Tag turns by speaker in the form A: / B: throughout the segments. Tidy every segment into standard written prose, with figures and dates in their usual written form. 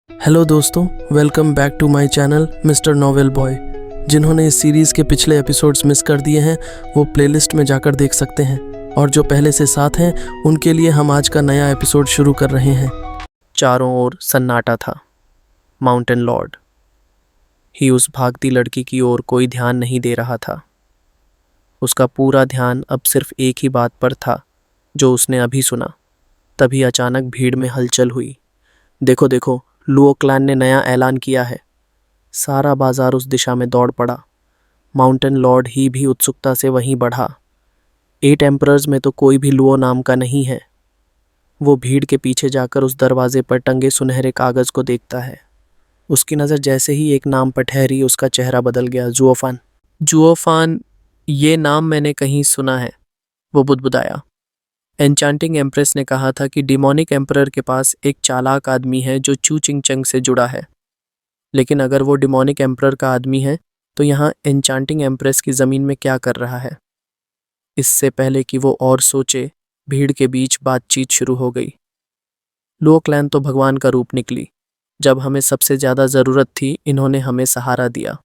A: Hello दोस्तों, welcome back to my channel Mister Novel Boy. जिन्होंने इस सीरीज़ के पिछले एपिसोड्स मिस कर दिए हैं वो प्लेलिस्ट में जाकर देख सकते हैं, और जो पहले से साथ हैं उनके लिए हम आज का नया एपिसोड शुरू कर रहे हैं। चारों ओर सन्नाटा था। माउंटेन लॉर्ड ही उस भागती लड़की की ओर कोई ध्यान नहीं दे रहा था। उसका पूरा ध्यान अब सिर्फ एक ही बात पर था जो उसने अभी सुना। तभी अचानक भीड़ में हलचल हुई। देखो देखो, लुओ क्लैन ने नया ऐलान किया है। सारा बाजार उस दिशा में दौड़ पड़ा। माउंटेन लॉर्ड ही भी उत्सुकता से वहीं बढ़ा। 8 एम्परर्स में तो कोई भी लुओ नाम का नहीं है। वो भीड़ के पीछे जाकर उस दरवाजे पर टंगे सुनहरे कागज को देखता है। उसकी नज़र जैसे ही एक नाम पर ठहरी उसका चेहरा बदल गया। जुओफान। जुओफान, ये नाम मैंने कहीं सुना है, वो बुदबुदाया। एन्चांटिंग एम्प्रेस ने कहा था कि डिमोनिक एम्परर के पास एक चालाक आदमी है जो चू चिंग चंग से जुड़ा है। लेकिन अगर वो डिमोनिक एम्परर का आदमी है तो यहाँ एन्चांटिंग एम्प्रेस की ज़मीन में क्या कर रहा है? इससे पहले कि वो और सोचे, भीड़ के बीच बातचीत शुरू हो गई। लुओ क्लैन तो भगवान का रूप निकली। जब हमें सबसे ज़्यादा ज़रूरत थी इन्होंने हमें सहारा दिया।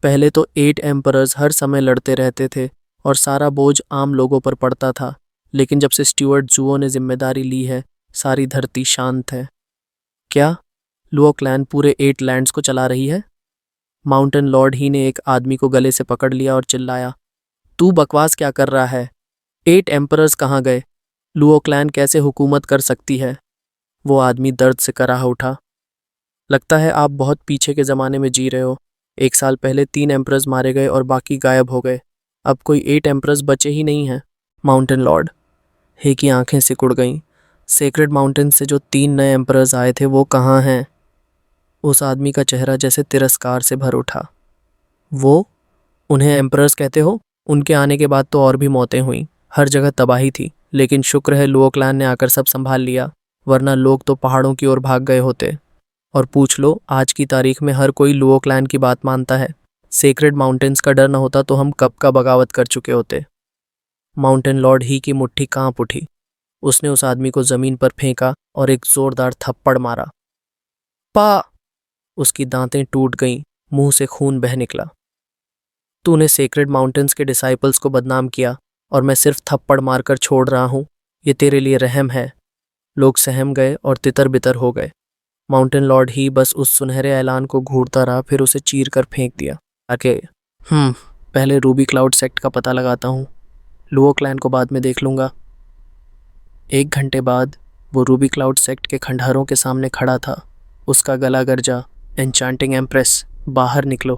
A: पहले तो 8 एम्परर्स हर समय लड़ते रहते थे और सारा बोझ आम लोगों पर पड़ता था, लेकिन जब से स्टुअर्ट जुओ ने जिम्मेदारी ली है सारी धरती शांत है। क्या लुओ क्लैन पूरे 8 लैंड्स को चला रही है? माउंटेन लॉर्ड ही ने एक आदमी को गले से पकड़ लिया और चिल्लाया, तू बकवास क्या कर रहा है? 8 एम्परर्स कहाँ गए? लुओ क्लैन कैसे हुकूमत कर सकती है? वो आदमी दर्द से कराह उठा। लगता है आप बहुत पीछे के ज़माने में जी रहे हो। 1 साल पहले 3 एम्परर्स मारे गए और बाकी गायब हो गए। अब कोई 8 एम्परर्स बचे ही नहीं हैं। माउंटेन लॉर्ड हे की आंखें सिकुड़ गईं। सेक्रेड माउंटेन से जो 3 नए एम्परर्स आए थे वो कहाँ हैं? उस आदमी का चेहरा जैसे तिरस्कार से भर उठा। वो, उन्हें एम्परर्स कहते हो? उनके आने के बाद तो और भी मौतें हुईं। हर जगह तबाही थी, लेकिन शुक्र है लुओ क्लैन ने आकर सब संभाल लिया, वरना लोग तो पहाड़ों की ओर भाग गए होते। और पूछ लो, आज की तारीख में हर कोई लुओ क्लैन की बात मानता है। सेक्रेड माउंटेन्स का डर न होता तो हम कब का बगावत कर चुके होते। माउंटेन लॉर्ड ही की मुट्ठी कांप उठी। उसने उस आदमी को जमीन पर फेंका और एक जोरदार थप्पड़ मारा। पा! उसकी दांतें टूट गईं, मुंह से खून बह निकला। तूने सेक्रेड माउंटेन्स के डिसाइपल्स को बदनाम किया और मैं सिर्फ थप्पड़ मारकर छोड़ रहा हूँ। ये तेरे लिए रहम है। लोग सहम गए और तितर बितर हो गए। माउंटेन लॉर्ड ही बस उस सुनहरे ऐलान को घूरता रहा, फिर उसे चीर कर फेंक दिया। आके पहले रूबी क्लाउड सेक्ट का पता लगाता हूँ, लुओ क्लैन को बाद में देख लूँगा। 1 घंटे बाद वो रूबी क्लाउड सेक्ट के खंडहरों के सामने खड़ा था। उसका गला गरजा, एन्चांटिंग एम्प्रेस बाहर निकलो।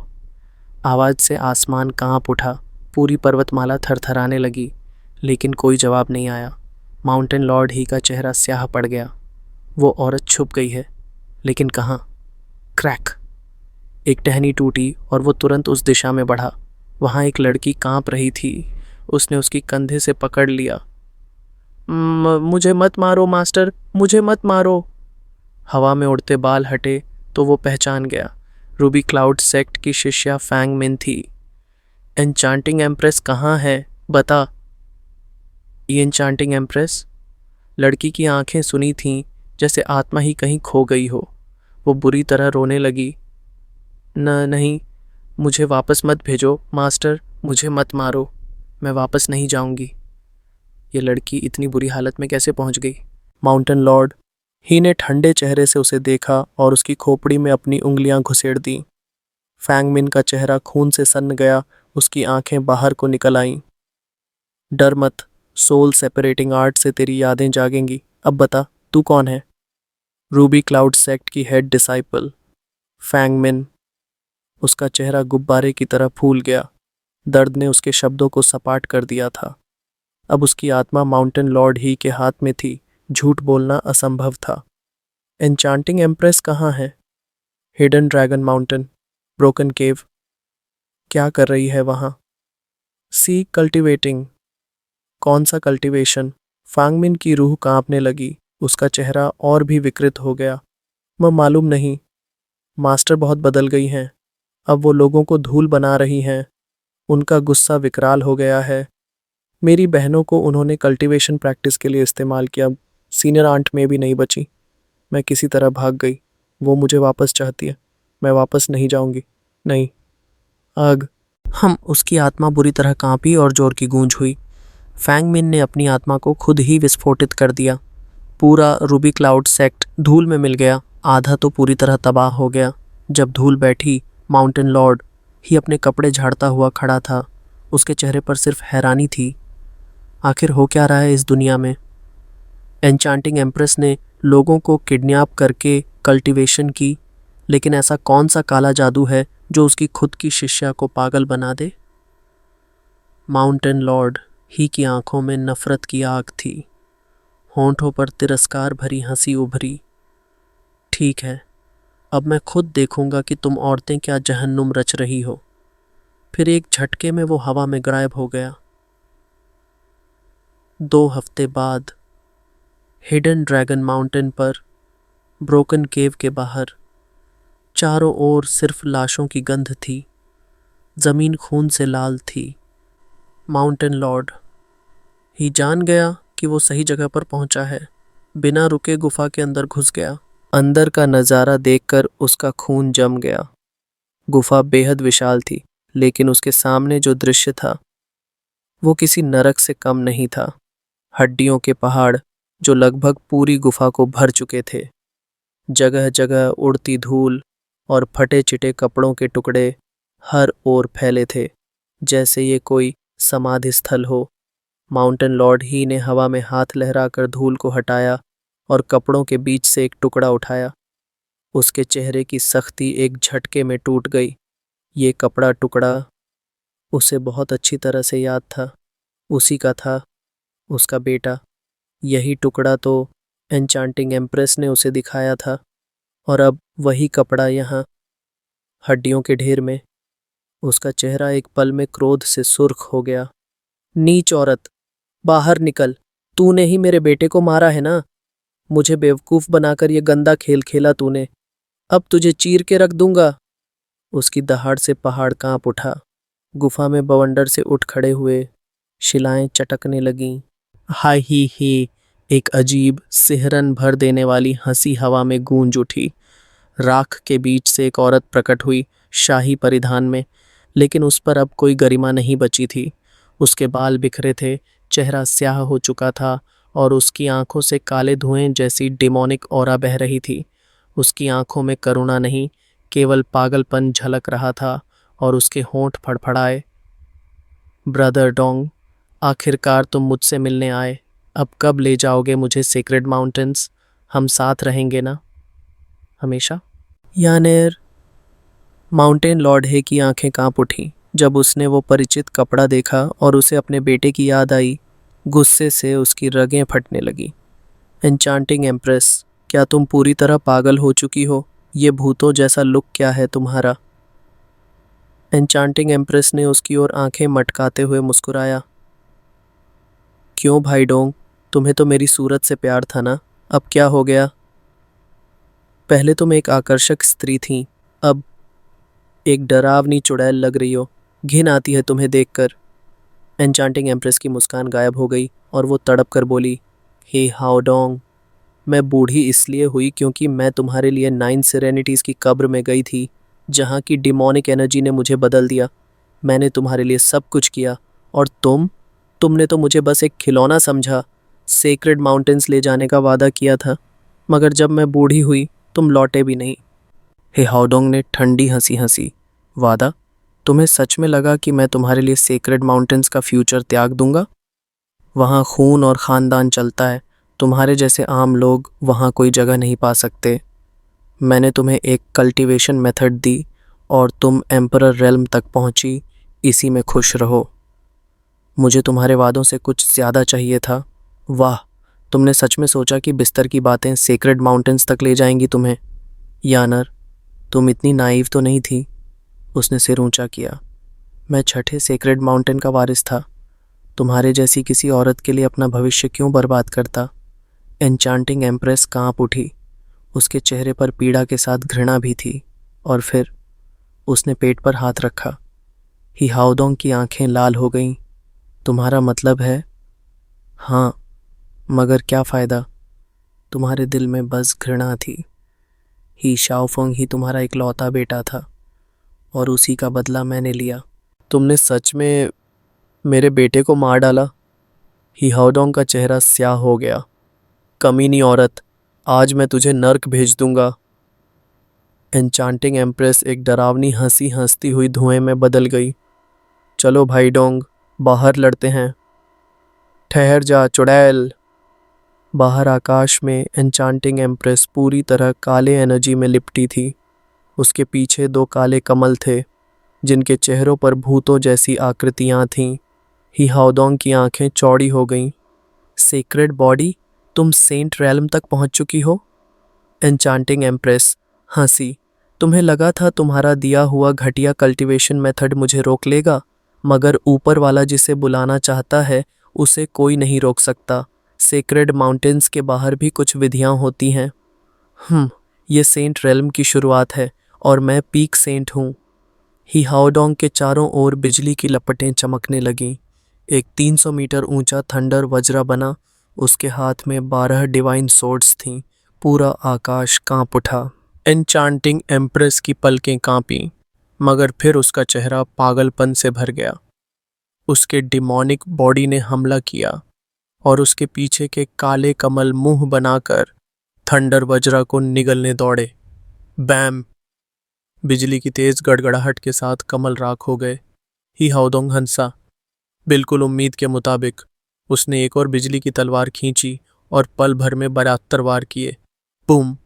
A: आवाज़ से आसमान कांप उठा। पूरी पर्वतमाला थरथराने लगी, लेकिन कोई जवाब नहीं आया। माउंटेन लॉर्ड ही का चेहरा स्याह पड़ गया। वो औरत छुप गई है, लेकिन कहाँ? क्रैक! एक टहनी टूटी और वो तुरंत उस दिशा में बढ़ा। वहाँ एक लड़की कांप रही थी। उसने उसकी कंधे से पकड़ लिया। मुझे मत मारो मास्टर, मुझे मत मारो। हवा में उड़ते बाल हटे तो वो पहचान गया। रूबी क्लाउड सेक्ट की शिष्या फैंग मिन थी। एन्चांटिंग एम्प्रेस कहाँ है? बता। ये एन्चांटिंग एम्प्रेस? लड़की की आंखें सुनी थीं, जैसे आत्मा ही कहीं खो गई हो। वो बुरी तरह रोने लगी। नहीं, मुझे वापस मत भेजो मास्टर, मुझे मत मारो। मैं वापस नहीं जाऊंगी। ये लड़की इतनी बुरी हालत में कैसे पहुंच गई? माउंटेन लॉर्ड ही ने ठंडे चेहरे से उसे देखा और उसकी खोपड़ी में अपनी उंगलियां घुसेड़ दी। फैंग मिन का चेहरा खून से सन्न गया। उसकी आंखें बाहर को निकल आईं। डर मत, सोल सेपरेटिंग आर्ट से तेरी यादें जागेंगी। अब बता, तू कौन है? रूबी क्लाउड सेक्ट की हेड डिसाइपल फैंग मिन। उसका चेहरा गुब्बारे की तरह फूल गया। दर्द ने उसके शब्दों को सपाट कर दिया था। अब उसकी आत्मा माउंटेन लॉर्ड ही के हाथ में थी। झूठ बोलना असंभव था। एन्चांटिंग एम्प्रेस कहाँ है? हिडन ड्रैगन माउंटेन, ब्रोकन केव। क्या कर रही है वहाँ? सी कल्टिवेटिंग। कौन सा कल्टिवेशन? फांगमिन की रूह कांपने लगी। उसका चेहरा और भी विकृत हो गया। मैं मालूम नहीं। मास्टर बहुत बदल गई हैं। अब वो लोगों को धूल बना रही हैं। उनका गुस्सा विकराल हो गया है। मेरी बहनों को उन्होंने कल्टीवेशन प्रैक्टिस के लिए इस्तेमाल किया। सीनियर आंट में भी नहीं बची। मैं किसी तरह भाग गई। वो मुझे वापस चाहती है। मैं वापस नहीं जाऊंगी। नहीं। आग। उसकी आत्मा बुरी तरह कांपी और जोर की गूंज हुई। फैंग मिन ने अपनी आत्मा को खुद ही विस्फोटित कर दिया। पूरा रूबी क्लाउड सेक्ट धूल में मिल गया। आधा तो पूरी तरह तबाह हो गया। जब धूल बैठी, माउंटेन लॉर्ड ही अपने कपड़े झाड़ता हुआ खड़ा था। उसके चेहरे पर सिर्फ हैरानी थी। आखिर हो क्या रहा है इस दुनिया में? एन्चांटिंग एम्प्रेस ने लोगों को किडनैप करके कल्टीवेशन की, लेकिन ऐसा कौन सा काला जादू है जो उसकी खुद की शिष्या को पागल बना दे? माउंटेन लॉर्ड ही की आंखों में नफरत की आग थी। होंठों पर तिरस्कार भरी हंसी उभरी। ठीक है, अब मैं खुद देखूंगा कि तुम औरतें क्या जहन्नुम रच रही हो। फिर एक झटके में वो हवा में गायब हो गया। 2 हफ्ते बाद हिडन ड्रैगन माउंटेन पर, ब्रोकन केव के बाहर, चारों ओर सिर्फ लाशों की गंध थी। जमीन खून से लाल थी। माउंटेन लॉर्ड ही जान गया कि वो सही जगह पर पहुंचा है। बिना रुके गुफा के अंदर घुस गया। अंदर का नज़ारा देखकर उसका खून जम गया। गुफा बेहद विशाल थी, लेकिन उसके सामने जो दृश्य था वो किसी नरक से कम नहीं था। हड्डियों के पहाड़ जो लगभग पूरी गुफा को भर चुके थे। जगह जगह उड़ती धूल और फटे चिटे कपड़ों के टुकड़े हर ओर फैले थे, जैसे ये कोई समाधि स्थल हो। माउंटेन लॉर्ड ही ने हवा में हाथ लहराकर धूल को हटाया और कपड़ों के बीच से एक टुकड़ा उठाया। उसके चेहरे की सख्ती एक झटके में टूट गई। ये कपड़ा टुकड़ा उसे बहुत अच्छी तरह से याद था। उसी का था, उसका बेटा। यही टुकड़ा तो एन्चांटिंग एम्प्रेस ने उसे दिखाया था, और अब वही कपड़ा यहाँ हड्डियों के ढेर में। उसका चेहरा एक पल में क्रोध से सुर्ख हो गया। नीच औरत, बाहर निकल। तूने ही मेरे बेटे को मारा है ना? मुझे बेवकूफ बनाकर ये गंदा खेल खेला तूने। अब तुझे चीर के रख दूंगा। उसकी दहाड़ से पहाड़ कांप उठा। गुफा में बवंडर से उठ खड़े हुए। शिलाएं चटकने लगीं। हाय ही, एक अजीब सिहरन भर देने वाली हंसी हवा में गूंज उठी। राख के बीच से एक औरत प्रकट हुई, शाही परिधान में, लेकिन उस पर अब कोई गरिमा नहीं बची थी। उसके बाल बिखरे थे, चेहरा स्याह हो चुका था और उसकी आंखों से काले धुएं जैसी डिमोनिक ऑरा बह रही थी। उसकी आंखों में करुणा नहीं, केवल पागलपन झलक रहा था और उसके होंठ फड़फड़ाए। ब्रदर डोंग, आखिरकार तुम मुझसे मिलने आए। अब कब ले जाओगे मुझे सेक्रेड माउंटेन्स? हम साथ रहेंगे ना हमेशा? यानेर। माउंटेन लॉर्ड हे की आंखें कांप उठीं जब उसने वो परिचित कपड़ा देखा और उसे अपने बेटे की याद आई। गुस्से से उसकी रगें फटने लगी। एन्चांटिंग एम्प्रेस, क्या तुम पूरी तरह पागल हो चुकी हो? ये भूतों जैसा लुक क्या है तुम्हारा? एन्चांटिंग एम्प्रेस ने उसकी ओर आंखें मटकाते हुए मुस्कुराया। क्यों भाई डोंग, तुम्हें तो मेरी सूरत से प्यार था ना? अब क्या हो गया? पहले तुम एक आकर्षक स्त्री थी, अब एक डरावनी चुड़ैल लग रही हो। घिन आती है तुम्हें देखकर। एन्चांटिंग एम्प्रेस की मुस्कान गायब हो गई और वो तड़प कर बोली, हे हाओ डोंग, मैं बूढ़ी इसलिए हुई क्योंकि मैं तुम्हारे लिए 9 सेरेनिटीज़ की कब्र में गई थी, जहाँ की डिमोनिक एनर्जी ने मुझे बदल दिया। मैंने तुम्हारे लिए सब कुछ किया, और तुमने तो मुझे बस एक खिलौना समझा। सेक्रेड माउंटेन्स ले जाने का वादा किया था, मगर जब मैं बूढ़ी हुई तुम लौटे भी नहीं। हे हाओडोंग ने ठंडी हंसी हंसी। वादा? तुम्हें सच में लगा कि मैं तुम्हारे लिए सेक्रेड माउंटेन्स का फ्यूचर त्याग दूंगा? वहाँ खून और ख़ानदान चलता है। तुम्हारे जैसे आम लोग वहाँ कोई जगह नहीं पा सकते। मैंने तुम्हें एक कल्टीवेशन मेथड दी और तुम एम्परर रेल्म तक पहुँची। इसी में खुश रहो। मुझे तुम्हारे वादों से कुछ ज़्यादा चाहिए था। वाह, तुमने सच में सोचा कि बिस्तर की बातें सेक्रेड माउंटेन्स तक ले जाएंगी तुम्हें? यानर, तुम इतनी नाइव तो नहीं थी। उसने सिर ऊंचा किया। मैं छठे सेक्रेड माउंटेन का वारिस था। तुम्हारे जैसी किसी औरत के लिए अपना भविष्य क्यों बर्बाद करता? एन्चांटिंग एम्प्रेस कांप उठी। उसके चेहरे पर पीड़ा के साथ घृणा भी थी। और फिर उसने पेट पर हाथ रखा। ही हाओडोंग की आंखें लाल हो गईं। तुम्हारा मतलब है? हाँ, मगर क्या फ़ायदा? तुम्हारे दिल में बस घृणा थी। ही शाओफोंग ही तुम्हारा इकलौता बेटा था और उसी का बदला मैंने लिया। तुमने सच में मेरे बेटे को मार डाला? ही हाओडोंग का चेहरा स्याह हो गया। कमीनी औरत, आज मैं तुझे नर्क भेज दूंगा। एन्चांटिंग एम्प्रेस एक डरावनी हंसी हंसती हुई धुएं में बदल गई। चलो भाई डोंग, बाहर लड़ते हैं। ठहर जा चुड़ैल। बाहर आकाश में एन्चांटिंग एम्प्रेस पूरी तरह काले एनर्जी में लिपटी थी। उसके पीछे दो काले कमल थे जिनके चेहरों पर भूतों जैसी आकृतियां थीं। ही हाओडोंग की आंखें चौड़ी हो गईं। सेक्रेड बॉडी, तुम सेंट रैलम तक पहुंच चुकी हो? एन्चांटिंग एम्प्रेस हंसी। तुम्हें लगा था तुम्हारा दिया हुआ घटिया कल्टीवेशन मेथड मुझे रोक लेगा, मगर ऊपर वाला जिसे बुलाना चाहता है उसे कोई नहीं रोक सकता। सेक्रेड माउंटेन्स के बाहर भी कुछ विधियां होती हैं। ये सेंट रेल्म की शुरुआत है और मैं पीक सेंट हूँ। ही हाओडोंग के चारों ओर बिजली की लपटें चमकने लगीं। एक 300 मीटर ऊंचा थंडर वज्रा बना। उसके हाथ में 12 डिवाइन सोर्ड्स थीं। पूरा आकाश कांप उठा। एन्चांटिंग एम्प्रेस की पलकें कांपीं, मगर फिर उसका चेहरा पागलपन से भर गया। उसके डिमोनिक बॉडी ने हमला किया और उसके पीछे के काले कमल मुंह बनाकर थंडर वज्रा को निगलने दौड़े। बैम! बिजली की तेज गड़गड़ाहट के साथ कमल राख हो गए। ही हाओडोंग हंसा। बिल्कुल उम्मीद के मुताबिक उसने एक और बिजली की तलवार खींची और पल भर में 72 वार किए। बूम!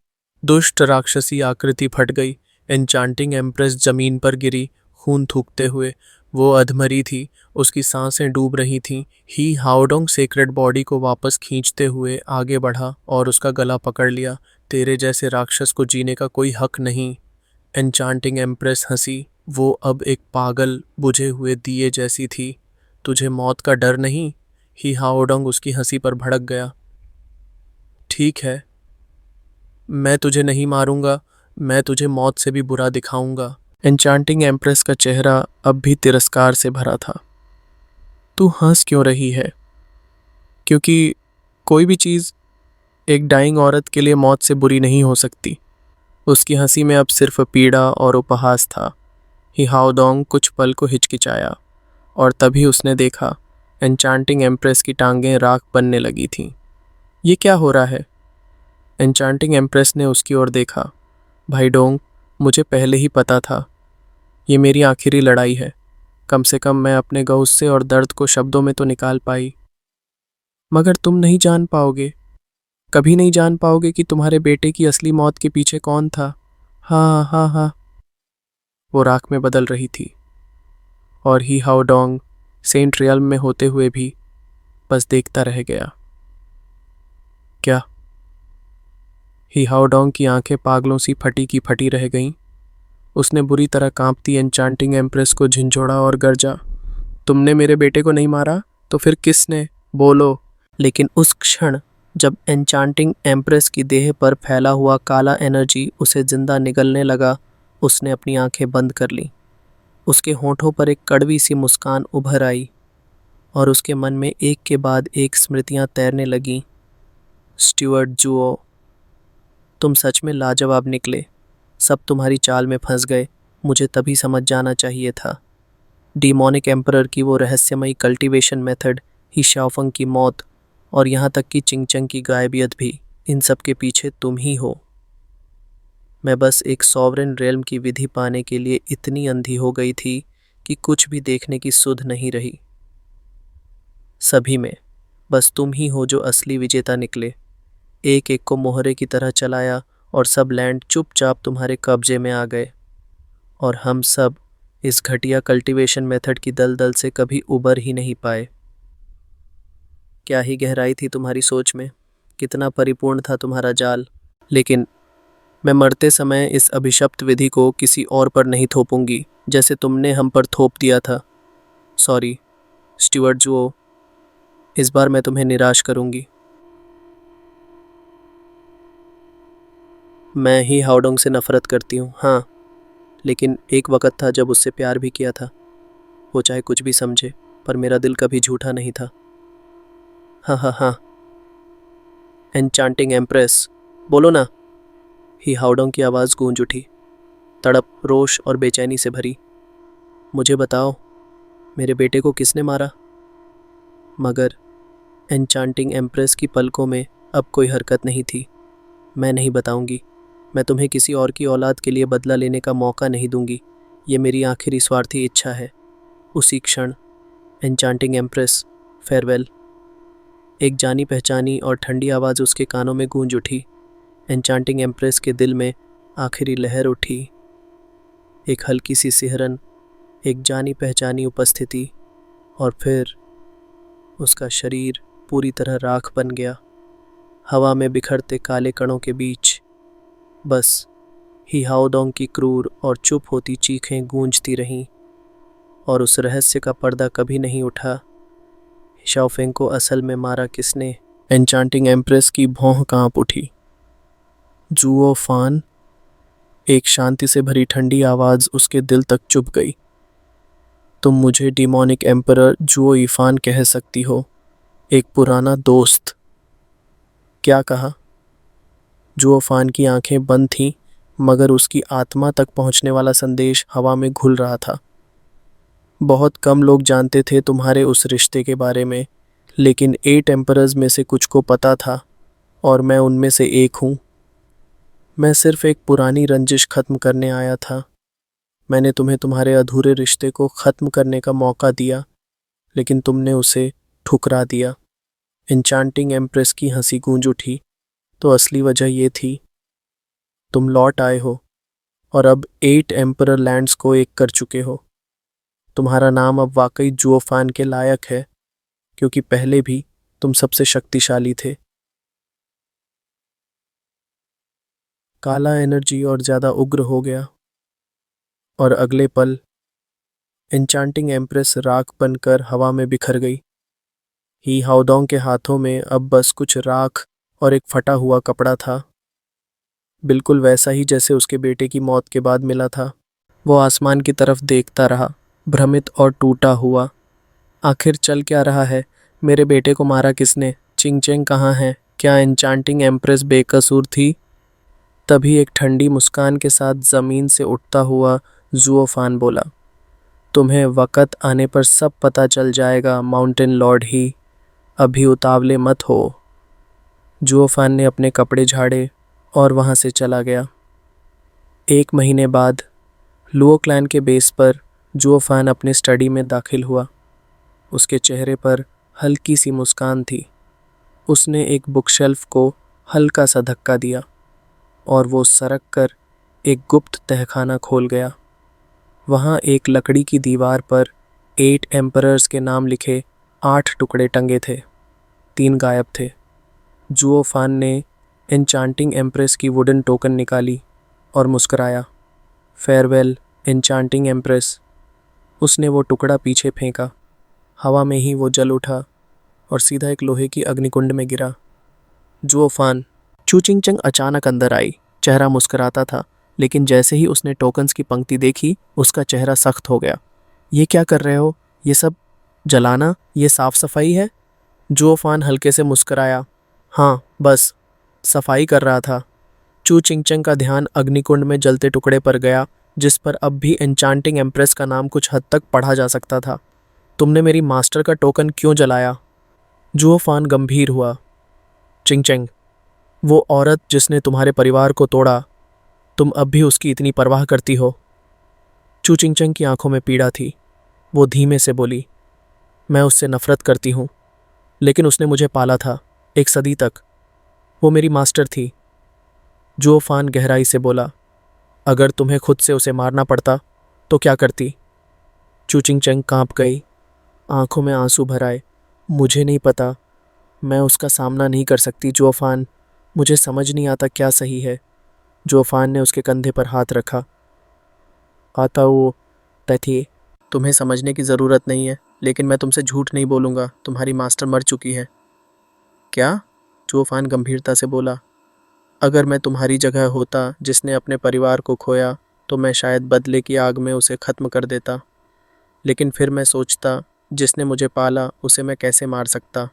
A: दुष्ट राक्षसी आकृति फट गई। एन्चांटिंग एम्प्रेस जमीन पर गिरी, खून थूकते हुए। वो अधमरी थी, उसकी सांसें डूब रही थीं। ही हाओडोंग सेक्रेड बॉडी को वापस खींचते हुए आगे बढ़ा और उसका गला पकड़ लिया। तेरे जैसे राक्षस को जीने का कोई हक नहीं। एन्चांटिंग एम्प्रेस हंसी। वो अब एक पागल बुझे हुए दिए जैसी थी। तुझे मौत का डर नहीं? ही हाओडोंग उसकी हंसी पर भड़क गया। ठीक है, मैं तुझे नहीं मारूंगा, मैं तुझे मौत से भी बुरा दिखाऊंगा। एन्चांटिंग एम्प्रेस का चेहरा अब भी तिरस्कार से भरा था। तू हंस क्यों रही है? क्योंकि कोई भी चीज़ एक डाइंग औरत के लिए मौत से बुरी नहीं हो सकती। उसकी हंसी में अब सिर्फ पीड़ा और उपहास था। ही हाओडोंग कुछ पल को हिचकिचाया और तभी उसने देखा एन्चांटिंग एम्प्रेस की टांगें राख बनने लगी थीं। ये क्या हो रहा है? एन्चांटिंग एम्प्रेस ने उसकी ओर देखा। भाई डोंग, मुझे पहले ही पता था। ये मेरी आखिरी लड़ाई है। कम से कम मैं अपने गुस्से और दर्द को शब्दों में तो निकाल पाई। मगर तुम नहीं जान पाओगे, कभी नहीं जान पाओगे कि तुम्हारे बेटे की असली मौत के पीछे कौन था। हाँ हाँ हाँ। वो राख में बदल रही थी और ही हाओडोंग सेंट रियल्म में होते हुए भी बस देखता रह गया। क्या? ही हाओडोंग की आंखें पागलों सी फटी की फटी रह गईं। उसने बुरी तरह कांपती एन्चांटिंग एम्प्रेस को झिंझोड़ा और गरजा। तुमने मेरे बेटे को नहीं मारा तो फिर किसने? बोलो। लेकिन उस क्षण जब एन्चांटिंग एम्प्रेस की देह पर फैला हुआ काला एनर्जी उसे जिंदा निगलने लगा, उसने अपनी आंखें बंद कर लीं। उसके होठों पर एक कड़वी सी मुस्कान उभर आई और उसके मन में एक के बाद एक स्मृतियां तैरने लगीं। स्टीवर्ट जुओ, तुम सच में लाजवाब निकले। सब तुम्हारी चाल में फंस गए। मुझे तभी समझ जाना चाहिए था। डीमोनिक एम्परर की वो रहस्यमयी कल्टीवेशन मेथड, ही शाओफंग की मौत और यहाँ तक कि चिंगचंग की गायबियत भी, इन सब के पीछे तुम ही हो। मैं बस एक सॉवरेन रेल्म की विधि पाने के लिए इतनी अंधी हो गई थी कि कुछ भी देखने की सुध नहीं रही। सभी में बस तुम ही हो जो असली विजेता निकले। एक एक को मोहरे की तरह चलाया और सब लैंड चुपचाप तुम्हारे कब्जे में आ गए और हम सब इस घटिया कल्टीवेशन मेथड की दलदल से कभी उबर ही नहीं पाए। क्या ही गहराई थी तुम्हारी सोच में, कितना परिपूर्ण था तुम्हारा जाल। लेकिन मैं मरते समय इस अभिशप्त विधि को किसी और पर नहीं थोपूंगी जैसे तुमने हम पर थोप दिया था। सॉरी स्टीवर्ट जुओ, इस बार मैं तुम्हें निराश करूंगी। मैं ही हाओडोंग से नफरत करती हूँ, हाँ, लेकिन एक वक़्त था जब उससे प्यार भी किया था। वो चाहे कुछ भी समझे, पर मेरा दिल कभी झूठा नहीं था। हाँ हाँ हाँ। एन्चांटिंग एम्प्रेस, बोलो ना। ही हाउडोंग की आवाज़ गूंज उठी, तड़प, रोष और बेचैनी से भरी। मुझे बताओ, मेरे बेटे को किसने मारा? मगर एन्चांटिंग एम्प्रेस की पलकों में अब कोई हरकत नहीं थी। मैं नहीं बताऊंगी। मैं तुम्हें किसी और की औलाद के लिए बदला लेने का मौका नहीं दूंगी। ये मेरी आखिरी स्वार्थी इच्छा है। उसी क्षण एन्चांटिंग एम्प्रेस, फेयरवेल। एक जानी पहचानी और ठंडी आवाज़ उसके कानों में गूंज उठी। एन्चांटिंग एम्प्रेस के दिल में आखिरी लहर उठी। एक हल्की सी सिहरन, एक जानी पहचानी उपस्थिति, और फिर उसका शरीर पूरी तरह राख बन गया। हवा में बिखरते काले कणों के बीच बस ही हाओडोंग की क्रूर और चुप होती चीखें गूंजती रहीं, और उस रहस्य का पर्दा कभी नहीं उठा। शाओफेंग को असल में मारा किसने? एन्चांटिंग एम्प्रेस की भौं कांप उठी। जुओ फान, एक शांति से भरी ठंडी आवाज़ उसके दिल तक चुभ गई। तुम मुझे डिमोनिक एम्परर जुओ इफान कह सकती हो, एक पुराना दोस्त। क्या कहा? जुओ फान की आंखें बंद थीं, मगर उसकी आत्मा तक पहुंचने वाला संदेश हवा में घुल रहा था। बहुत कम लोग जानते थे तुम्हारे उस रिश्ते के बारे में, लेकिन 8 एम्परर्स में से कुछ को पता था, और मैं उनमें से एक हूँ। मैं सिर्फ एक पुरानी रंजिश खत्म करने आया था। मैंने तुम्हें तुम्हारे अधूरे रिश्ते को खत्म करने का मौका दिया, लेकिन तुमने उसे ठुकरा दिया। एन्चांटिंग एम्प्रेस की हंसी गूंज उठी। तो असली वजह ये थी, तुम लौट आए हो और अब 8 एम्परर लैंड्स को एक कर चुके हो। तुम्हारा नाम अब वाकई जुओफान के लायक है, क्योंकि पहले भी तुम सबसे शक्तिशाली थे। काला एनर्जी और ज़्यादा उग्र हो गया, और अगले पल एन्चांटिंग एम्प्रेस राख बनकर हवा में बिखर गई। ही हाओडोंग के हाथों में अब बस कुछ राख और एक फटा हुआ कपड़ा था, बिल्कुल वैसा ही जैसे उसके बेटे की मौत के बाद मिला था। वो आसमान की तरफ देखता रहा, भ्रमित और टूटा हुआ। आखिर चल क्या रहा है? मेरे बेटे को मारा किसने? चिंगचेंग कहाँ है? क्या एन्चांटिंग एम्प्रेस बेकसूर थी? तभी एक ठंडी मुस्कान के साथ ज़मीन से उठता हुआ जुओफान बोला, तुम्हें वक़्त आने पर सब पता चल जाएगा माउंटेन लॉर्ड ही। अभी उतावले मत हो। जुओफान ने अपने कपड़े झाड़े और वहाँ से चला गया। 1 महीने बाद लुओ क्लैन के बेस पर जुओफान अपने स्टडी में दाखिल हुआ। उसके चेहरे पर हल्की सी मुस्कान थी। उसने एक बुकशेल्फ को हल्का सा धक्का दिया, और वो सरक कर एक गुप्त तहखाना खोल गया। वहाँ एक लकड़ी की दीवार पर 8 एम्परर्स के नाम लिखे 8 टुकड़े टंगे थे। 3 गायब थे। जुओफान ने एन्चांटिंग एम्प्रेस की वुडन टोकन निकाली और मुस्कराया। Farewell enchanting empress. उसने वो टुकड़ा पीछे फेंका। हवा में ही वो जल उठा और सीधा एक लोहे की अग्निकुंड में गिरा। जुओफान। चूचिंगचंग अचानक अंदर आई। चेहरा मुस्कुराता था, लेकिन जैसे ही उसने टोकन्स की पंक्ति देखी, उसका चेहरा सख्त हो गया। ये क्या कर रहे हो? ये सब जलाना? ये साफ सफाई है? जुओफान हल्के से मुस्कुराया। हाँ, बस सफाई कर रहा था। चूचिंगचंग का ध्यान अग्निकुंड में जलते टुकड़े पर गया, जिस पर अब भी एन्चांटिंग एम्प्रेस का नाम कुछ हद तक पढ़ा जा सकता था। तुमने मेरी मास्टर का टोकन क्यों जलाया? जुओफान गंभीर हुआ। चिंगचेंग, वो औरत जिसने तुम्हारे परिवार को तोड़ा, तुम अब भी उसकी इतनी परवाह करती हो? चूचिंगचंग की आंखों में पीड़ा थी। वो धीमे से बोली, मैं उससे नफरत करती हूँ, लेकिन उसने मुझे पाला था 1 सदी तक। वो मेरी मास्टर थी। जुओफान गहराई से बोला, अगर तुम्हें खुद से उसे मारना पड़ता तो क्या करती? चूचिंगचंग कांप गई, आंखों में आंसू भर आए। मुझे नहीं पता, मैं उसका सामना नहीं कर सकती जुओफान। मुझे समझ नहीं आता क्या सही है। जुओफान ने उसके कंधे पर हाथ रखा। आता वो तथी, तुम्हें समझने की ज़रूरत नहीं है, लेकिन मैं तुमसे झूठ नहीं बोलूँगा। तुम्हारी मास्टर मर चुकी है। क्या? जुओफान गंभीरता से बोला, अगर मैं तुम्हारी जगह होता जिसने अपने परिवार को खोया, तो मैं शायद बदले की आग में उसे ख़त्म कर देता। लेकिन फिर मैं सोचता, जिसने मुझे पाला उसे मैं कैसे मार सकता?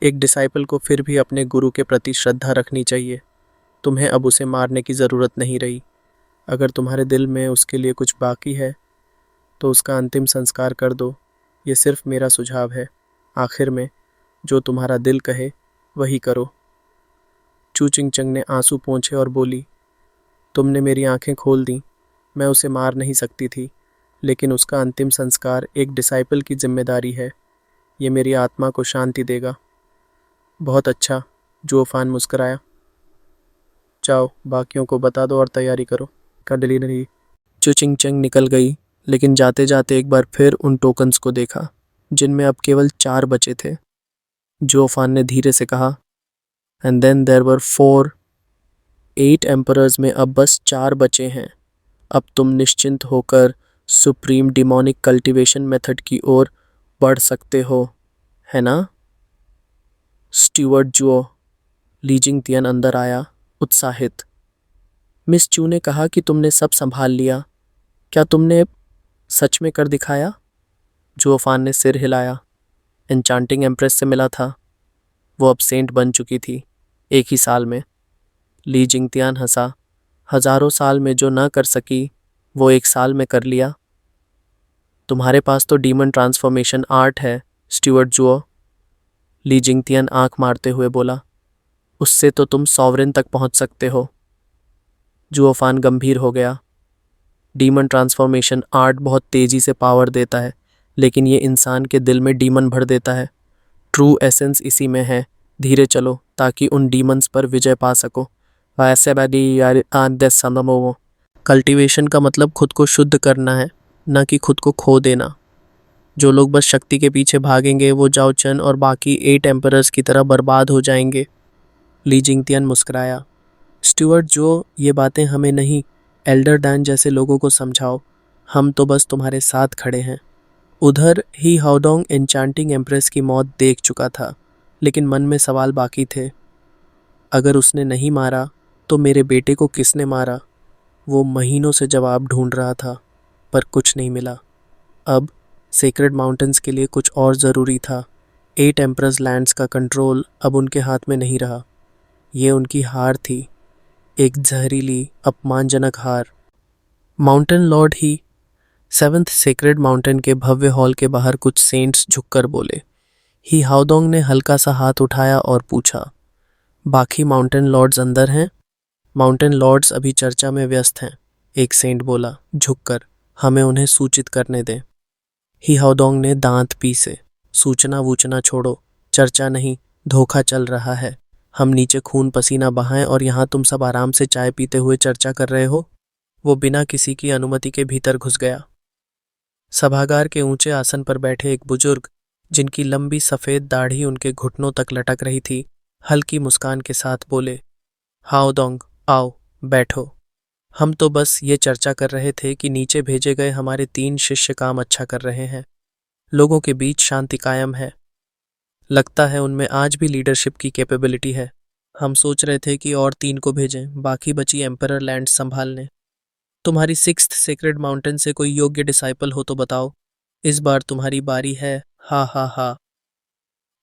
A: एक डिसाइपल को फिर भी अपने गुरु के प्रति श्रद्धा रखनी चाहिए। तुम्हें अब उसे मारने की ज़रूरत नहीं रही। अगर तुम्हारे दिल में उसके लिए कुछ बाकी है तो उसका अंतिम संस्कार कर दो। ये सिर्फ मेरा सुझाव है। आखिर में जो तुम्हारा दिल कहे वही करो। चू चिंग चंग ने आंसू पोंछे और बोली, तुमने मेरी आंखें खोल दी। मैं उसे मार नहीं सकती थी, लेकिन उसका अंतिम संस्कार एक डिसाइपल की जिम्मेदारी है। ये मेरी आत्मा को शांति देगा। बहुत अच्छा, जुओफान मुस्कराया। जाओ, बाकियों को बता दो और तैयारी करो। कडली नहीं। चू चिंग चंग निकल गई, लेकिन जाते जाते एक बार फिर उन टोकन्स को देखा, जिनमें अब केवल 4 बचे थे। जुओफान ने धीरे से कहा, and then there were 4। 8 emperors में अब बस 4 बचे हैं। अब तुम निश्चिंत होकर सुप्रीम डिमोनिक कल्टीवेशन मेथड की ओर बढ़ सकते हो, है ना? स्टीवर्ट जुओ, ली जिंगतियन अंदर आया, उत्साहित। मिस चू ने कहा कि तुमने सब संभाल लिया। क्या तुमने सच में कर दिखाया? जुओफान ने सिर हिलाया। एन्चांटिंग एम्प्रेस से मिला था। वो अब सेंट बन चुकी थी, एक ही साल में। ली जिंगतियान हंसा। हजारों साल में जो न कर सकी वो 1 साल में कर लिया। तुम्हारे पास तो डीमन ट्रांसफॉर्मेशन आर्ट है, स्टीवर्ट जुओ। ली जिंगतियन आंख मारते हुए बोला, उससे तो तुम सॉवरेन तक पहुंच सकते हो। जुओफान गंभीर हो गया। डीमन ट्रांसफॉर्मेशन आर्ट बहुत तेजी से पावर देता है, लेकिन ये इंसान के दिल में डीमन भर देता है। ट्रू एसेंस इसी में है। धीरे चलो ताकि उन डीमंस पर विजय पा सको। कल्टीवेशन का मतलब खुद को शुद्ध करना है, न कि खुद को खो देना। जो लोग बस शक्ति के पीछे भागेंगे वो जाओ चन और बाकी 8 एम्परर्स की तरह बर्बाद हो जाएंगे। ली जिंगतियन मुस्कुराया। स्टुअर्ट जो, ये बातें हमें नहीं, एल्डर डैन जैसे लोगों को समझाओ। हम तो बस तुम्हारे साथ खड़े हैं। उधर ही हाओडोंग एन्चांटिंग एम्प्रेस की मौत देख चुका था, लेकिन मन में सवाल बाकी थे। अगर उसने नहीं मारा तो मेरे बेटे को किसने मारा? वो महीनों से जवाब ढूंढ रहा था, पर कुछ नहीं मिला। अब सेक्रेड माउंटेन्स के लिए कुछ और ज़रूरी था। 8 एम्परर्स लैंड्स का कंट्रोल अब उनके हाथ में नहीं रहा। ये उनकी हार थी, एक जहरीली, अपमानजनक हार। माउंटेन लॉर्ड ही 7th सेक्रेड माउंटेन के भव्य हॉल के बाहर कुछ सेंट्स झुककर बोले। ही हाओडोंग ने हल्का सा हाथ उठाया और पूछा, बाकी माउंटेन लॉर्ड्स अंदर हैं? माउंटेन लॉर्ड्स अभी चर्चा में व्यस्त हैं, एक सेंट बोला झुककर। हमें उन्हें सूचित करने दें। ही हाओडोंग ने दांत पीसे। सूचना वूचना छोड़ो, चर्चा नहीं, धोखा चल रहा है। हम नीचे खून पसीना बहाएं और यहाँ तुम सब आराम से चाय पीते हुए चर्चा कर रहे हो। वो बिना किसी की अनुमति के भीतर घुस गया। सभागार के ऊंचे आसन पर बैठे एक बुजुर्ग, जिनकी लंबी सफ़ेद दाढ़ी उनके घुटनों तक लटक रही थी, हल्की मुस्कान के साथ बोले, हाओडोंग आओ, बैठो। हम तो बस ये चर्चा कर रहे थे कि नीचे भेजे गए हमारे 3 शिष्य काम अच्छा कर रहे हैं। लोगों के बीच शांति कायम है। लगता है उनमें आज भी लीडरशिप की कैपेबिलिटी है। हम सोच रहे थे कि और 3 को भेजें, बाकी बची एम्परर लैंड संभालने। तुम्हारी 6th सेक्रेड माउंटेन से कोई योग्य डिसाइपल हो तो बताओ। इस बार तुम्हारी बारी है। हा हा हा।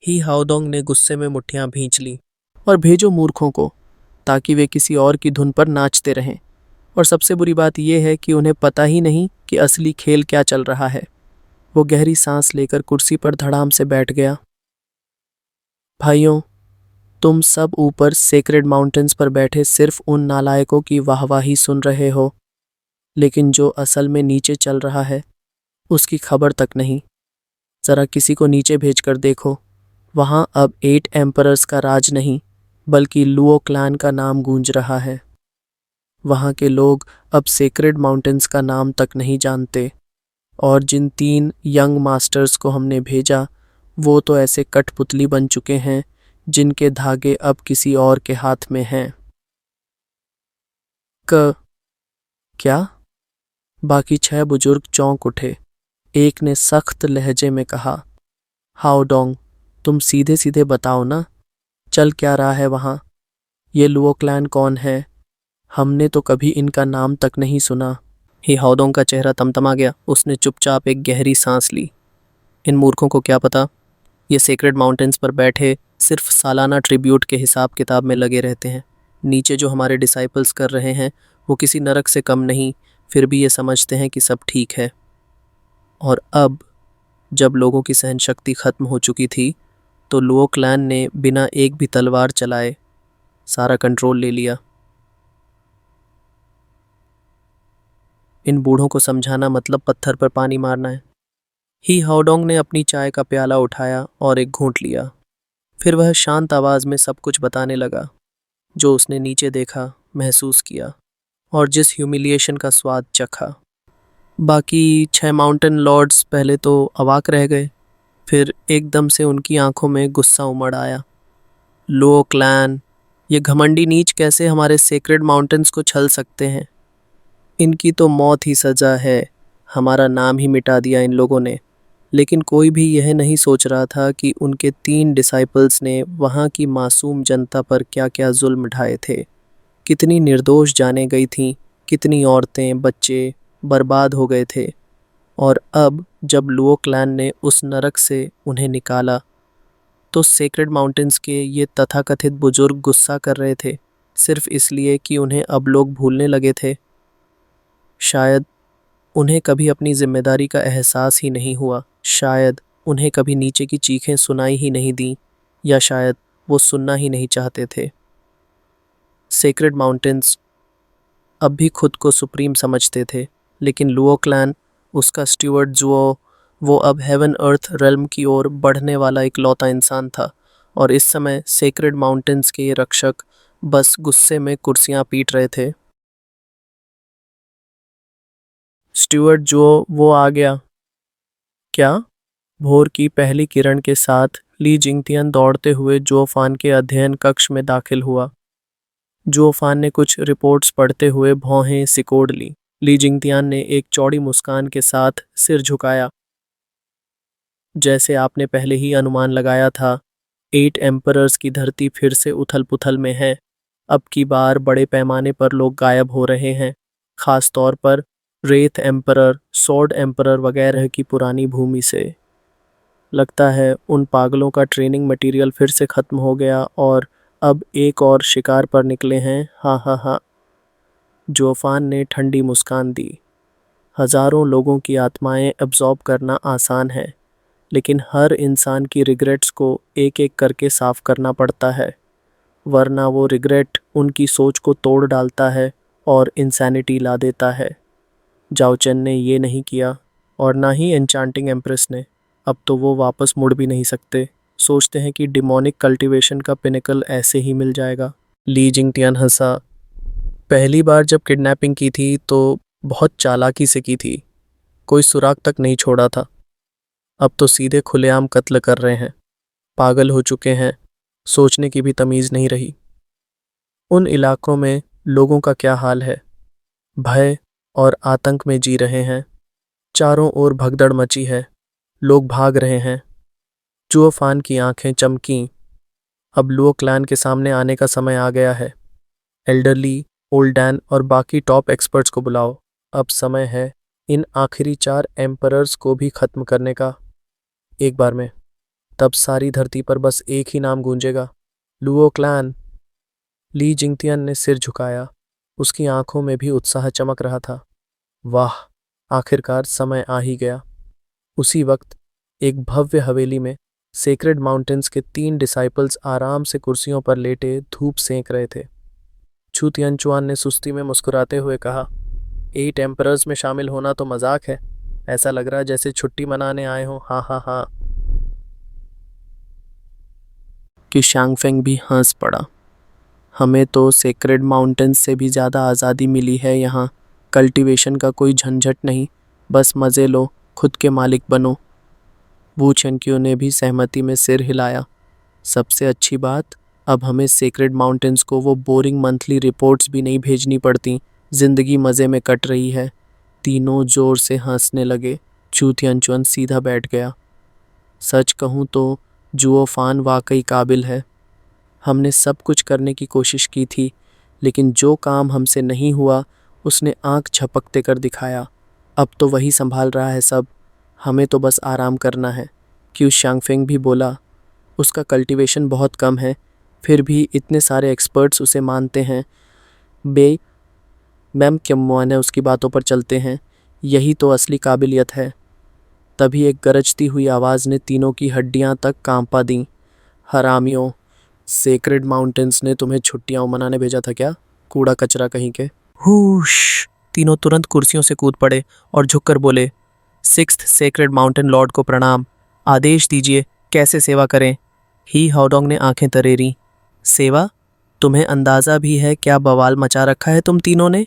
A: ही हाओडोंग ने गुस्से में मुट्ठियां भींच ली। और भेजो मूर्खों को, ताकि वे किसी और की धुन पर नाचते रहें। और सबसे बुरी बात यह है कि उन्हें पता ही नहीं कि असली खेल क्या चल रहा है। वो गहरी सांस लेकर कुर्सी पर धड़ाम से बैठ गया। भाइयों, तुम सब ऊपर सेक्रेड माउंटेन्स पर बैठे सिर्फ उन नालायकों की वाहवाही सुन रहे हो, लेकिन जो असल में नीचे चल रहा है उसकी खबर तक नहीं। जरा किसी को नीचे भेजकर देखो। वहाँ अब 8 एम्परर्स का राज नहीं, बल्कि लुओ क्लैन का नाम गूंज रहा है। वहाँ के लोग अब सेक्रेड माउंटेन्स का नाम तक नहीं जानते, और जिन 3 यंग मास्टर्स को हमने भेजा वो तो ऐसे कठपुतली बन चुके हैं जिनके धागे अब किसी और के हाथ में हैं। क्या? बाकी 6 बुजुर्ग चौंक उठे। एक ने सख्त लहजे में कहा, हाओडोंग, तुम सीधे सीधे बताओ ना, चल क्या रहा है वहाँ? ये लुओ क्लैन कौन है? हमने तो कभी इनका नाम तक नहीं सुना। ही हाओडोंग का चेहरा तमतमा गया। उसने चुपचाप एक गहरी सांस ली। इन मूर्खों को क्या पता, ये सेक्रेड माउंटेन्स पर बैठे सिर्फ सालाना ट्रिब्यूट के हिसाब किताब में लगे रहते हैं। नीचे जो हमारे डिसाइपल्स कर रहे हैं वो किसी नरक से कम नहीं, फिर भी ये समझते हैं कि सब ठीक है। और अब जब लोगों की सहन शक्ति खत्म हो चुकी थी तो लुओ क्लैन ने बिना एक भी तलवार चलाए सारा कंट्रोल ले लिया। इन बूढ़ों को समझाना मतलब पत्थर पर पानी मारना है। ही हाओडोंग ने अपनी चाय का प्याला उठाया और एक घूंट लिया। फिर वह शांत आवाज में सब कुछ बताने लगा, जो उसने नीचे देखा, महसूस किया और जिस ह्यूमिलिएशन का स्वाद चखा। बाकी 6 माउंटेन लॉर्ड्स पहले तो अवाक रह गए, फिर एकदम से उनकी आंखों में गुस्सा उमड़ आया। लो क्लैन, ये घमंडी नीच कैसे हमारे सेक्रेड माउंटेन्स को छल सकते हैं? इनकी तो मौत ही सजा है। हमारा नाम ही मिटा दिया इन लोगों ने। लेकिन कोई भी यह नहीं सोच रहा था कि उनके 3 डिसाइपल्स ने वहाँ की मासूम जनता पर क्या क्या जुल्म ढाए थे। कितनी निर्दोष जाने गई थीं, कितनी औरतें, बच्चे बर्बाद हो गए थे। और अब जब लुओ क्लैन ने उस नरक से उन्हें निकाला तो सेक्रेड माउंटेन्स के ये तथाकथित बुजुर्ग गुस्सा कर रहे थे, सिर्फ इसलिए कि उन्हें अब लोग भूलने लगे थे। शायद उन्हें कभी अपनी जिम्मेदारी का एहसास ही नहीं हुआ, शायद उन्हें कभी नीचे की चीखें सुनाई ही नहीं दी, या शायद वो सुनना ही नहीं चाहते थे। सेक्रेड माउंटेन्स अब भी खुद को सुप्रीम समझते थे, लेकिन लुओ क्लैन, उसका स्टीवर्ड जुओ, वो अब हेवन अर्थ रेल्म की ओर बढ़ने वाला इकलौता इंसान था। और इस समय सेक्रेड माउंटेन्स के ये रक्षक बस गुस्से में कुर्सियां पीट रहे थे। स्टीवर्ड जुओ, वो आ गया क्या? भोर की पहली किरण के साथ ली जिंगतियन दौड़ते हुए जुओफान के अध्ययन कक्ष में दाखिल हुआ। जुओफान ने कुछ रिपोर्ट्स पढ़ते हुए भौहें सिकोड़ ली। ली जिंगतियान ने एक चौड़ी मुस्कान के साथ सिर झुकाया। जैसे आपने पहले ही अनुमान लगाया था, 8 एम्परर्स की धरती फिर से उथल पुथल में है। अब की बार बड़े पैमाने पर लोग गायब हो रहे हैं, खास तौर पर रेथ एम्परर, सॉर्ड एम्परर वगैरह की पुरानी भूमि से। लगता है उन पागलों का ट्रेनिंग मटेरियल फिर से खत्म हो गया और अब एक और शिकार पर निकले हैं। हा हा हा। जोफान ने ठंडी मुस्कान दी। हजारों लोगों की आत्माएं एब्जॉर्ब करना आसान है, लेकिन हर इंसान की रिग्रेट्स को एक एक करके साफ करना पड़ता है, वरना वो रिग्रेट उनकी सोच को तोड़ डालता है और इंसैनिटी ला देता है। जाओ चेन ने ये नहीं किया, और ना ही एन्चांटिंग एम्प्रेस ने। अब तो वो वापस मुड़ भी नहीं सकते। सोचते हैं कि डिमोनिक कल्टीवेशन का पिनेकल ऐसे ही मिल जाएगा। ली जिंगटियन हंसा। पहली बार जब किडनैपिंग की थी तो बहुत चालाकी से की थी, कोई सुराग तक नहीं छोड़ा था। अब तो सीधे खुलेआम कत्ल कर रहे हैं। पागल हो चुके हैं, सोचने की भी तमीज़ नहीं रही। उन इलाकों में लोगों का क्या हाल है? भय और आतंक में जी रहे हैं। चारों ओर भगदड़ मची है, लोग भाग रहे हैं। जुओफान की आंखें चमकीं। अब लुओ क्लैन के सामने आने का समय आ गया है। एल्डरली, ओल्डैन और बाकी टॉप एक्सपर्ट्स को बुलाओ। अब समय है इन आखिरी 4 एम्परर्स को भी खत्म करने का, एक बार में। तब सारी धरती पर बस एक ही नाम गूंजेगा, लुओ क्लैन। ली जिंगतियन ने सिर झुकाया, उसकी आंखों में भी उत्साह चमक रहा था। वाह, आखिरकार समय आ ही गया। उसी वक्त एक भव्य हवेली में सेक्रेड माउंटेन्स के 3 डिसाइपल्स आराम से कुर्सियों पर लेटे धूप सेंक रहे थे। छू तियनचुआन ने सुस्ती में मुस्कुराते हुए कहा, 8 एम्परर्स में शामिल होना तो मजाक है, ऐसा लग रहा है जैसे छुट्टी मनाने आए हो। हाँ हाँ हाँ। कि शांगफेंग भी हंस पड़ा। हमें तो सेक्रेड माउंटेन्स से भी ज़्यादा आज़ादी मिली है यहाँ। कल्टीवेशन का कोई झंझट नहीं, बस मज़े लो, खुद के मालिक बनो। वू चेनक्यू ने भी सहमति में सिर हिलाया। सबसे अच्छी बात, अब हमें सेक्रेड माउंटेन्स को वो बोरिंग मंथली रिपोर्ट्स भी नहीं भेजनी पड़ती। जिंदगी मज़े में कट रही है। तीनों जोर से हंसने लगे। चू तियनचुआन सीधा बैठ गया। सच कहूँ तो जुओफान वाकई काबिल है। हमने सब कुछ करने की कोशिश की थी, लेकिन जो काम हमसे नहीं हुआ उसने आंख झपकते कर दिखाया। अब तो वही संभाल रहा है सब, हमें तो बस आराम करना है। क्यू शांगफेंग भी बोला, उसका कल्टीवेशन बहुत कम है, फिर भी इतने सारे एक्सपर्ट्स उसे मानते हैं। बे मैम क्यों ने उसकी बातों पर चलते हैं, यही तो असली काबिलियत है। तभी एक गरजती हुई आवाज़ ने तीनों की हड्डियां तक कांपा दी। हरामियों, सेक्रेड माउंटेन्स ने तुम्हें छुट्टियां मनाने भेजा था क्या, कूड़ा कचरा कहीं के। हुश! तीनों तुरंत कुर्सियों से कूद पड़े और झुककर बोले, सिक्स्थ सेक्रेड माउंटेन लॉर्ड को प्रणाम। आदेश दीजिए, कैसे सेवा करें। ही हाउडोंग ने आंखें तरेरी। सेवा? तुम्हें अंदाजा भी है क्या बवाल मचा रखा है तुम तीनों ने?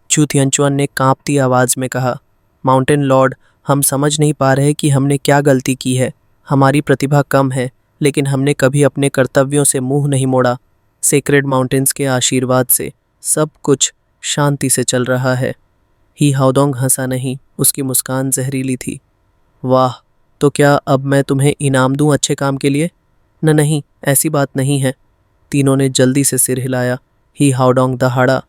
A: चू थियनचुआन ने कांपती आवाज में कहा। माउंटेन लॉर्ड, हम समझ नहीं पा रहे कि हमने क्या गलती की है। हमारी प्रतिभा कम है, लेकिन हमने कभी अपने कर्तव्यों से मुंह नहीं मोड़ा। सेक्रेड माउंटेन्स के आशीर्वाद से सब कुछ शांति से चल रहा है। ही हाउडोंग हंसा नहीं, उसकी मुस्कान जहरीली थी। वाह, तो क्या अब मैं तुम्हें इनाम दूं अच्छे काम के लिए? नहीं, ऐसी बात नहीं है। तीनों ने जल्दी से सिर हिलाया। ही हाउडोंग दहाड़ा।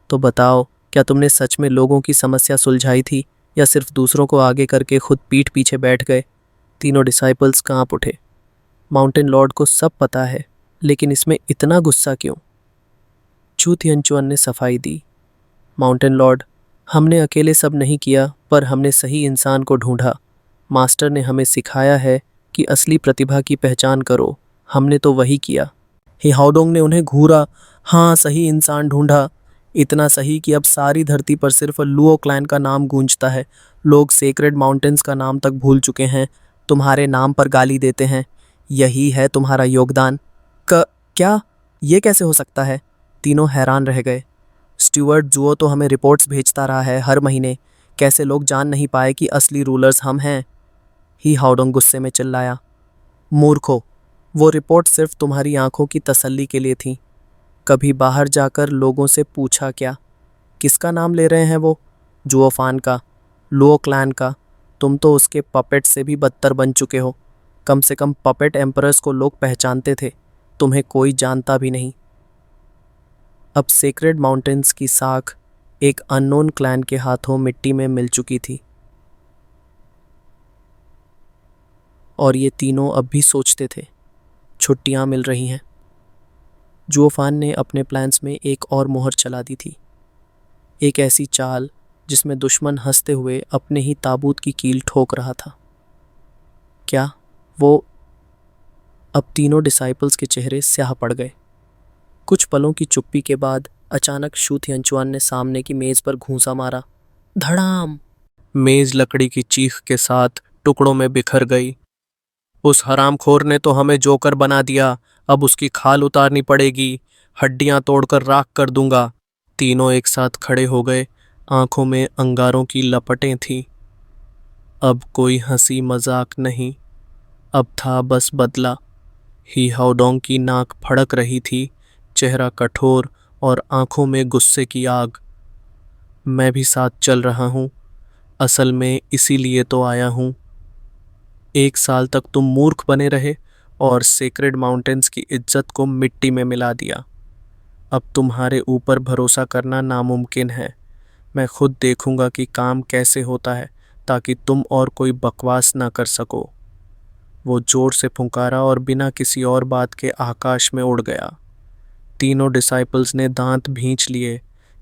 A: तो बताओ, क्या तुमने सच में लोगों की समस्या सुलझाई थी या सिर्फ दूसरों को आगे करके खुद पीठ पीछे बैठ गए? तीनों डिसाइपल्स कांप उठे। माउंटेन लॉर्ड को सब पता है, लेकिन इसमें इतना गुस्सा क्यों? चू थियनचुआन ने सफाई दी। माउंटेन लॉर्ड, हमने अकेले सब नहीं किया, पर हमने सही इंसान को ढूंढा। मास्टर ने हमें सिखाया है कि असली प्रतिभा की पहचान करो। हमने तो वही किया। ही हाउडोंग ने उन्हें घूरा। हाँ, सही इंसान ढूंढा। इतना सही कि अब सारी धरती पर सिर्फ लुओ क्लैन का नाम गूंजता है। लोग सेक्रेड माउंटेन्स का नाम तक भूल चुके हैं। तुम्हारे नाम पर गाली देते हैं। यही है तुम्हारा योगदान। क्या? ये कैसे हो सकता है? तीनों हैरान रह गए। स्टीवर्ट जुओ तो हमें रिपोर्ट्स भेजता रहा है हर महीने। कैसे लोग जान नहीं पाए कि असली रूलर्स हम हैं? ही हाउडोंग गुस्से में चिल्लाया। मूर्खो, वो रिपोर्ट सिर्फ तुम्हारी आंखों की तसल्ली के लिए थी। कभी बाहर जाकर लोगों से पूछा क्या? किसका नाम ले रहे हैं वो? जुओफान का, लुओ क्लैन का। तुम तो उसके पपेट से भी बदतर बन चुके हो। कम से कम पपेट एम्परर्स को लोग पहचानते थे, तुम्हें कोई जानता भी नहीं। अब सेक्रेड माउंटेन्स की साख एक अननोन क्लैन के हाथों मिट्टी में मिल चुकी थी। और ये तीनों अब भी सोचते थे, छुट्टियां मिल रही हैं। जुओफान ने अपने प्लान्स में एक और मोहर चला दी थी। एक ऐसी चाल जिसमें दुश्मन हंसते हुए अपने ही ताबूत की कील ठोक रहा था। क्या वो? अब तीनों डिसाइपल्स के चेहरे स्याह पड़ गए। कुछ पलों की चुप्पी के बाद अचानक शू थियनचुआन ने सामने की मेज पर घूंसा मारा। धड़ाम! मेज लकड़ी की चीख के साथ टुकड़ों में बिखर गई। उस हरामखोर ने तो हमें जोकर बना दिया। अब उसकी खाल उतारनी पड़ेगी। हड्डियां तोड़कर राख कर दूंगा। तीनों एक साथ खड़े हो गए। आंखों में अंगारों की लपटें थीं। अब कोई हंसी मजाक नहीं, अब था बस बदला। ही हाउडोंग की नाक फड़क रही थी, चेहरा कठोर और आंखों में गुस्से की आग। मैं भी साथ चल रहा हूँ, असल में इसीलिए तो आया हूँ। 1 साल तक तुम मूर्ख बने रहे और सेक्रेड माउंटेन्स की इज्जत को मिट्टी में मिला दिया। अब तुम्हारे ऊपर भरोसा करना नामुमकिन है। मैं खुद देखूंगा कि काम कैसे होता है, ताकि तुम और कोई बकवास ना कर सको। वो जोर से फुंकारा और बिना किसी और बात के आकाश में उड़ गया। तीनों डिसाइपल्स ने दांत भींच लिए,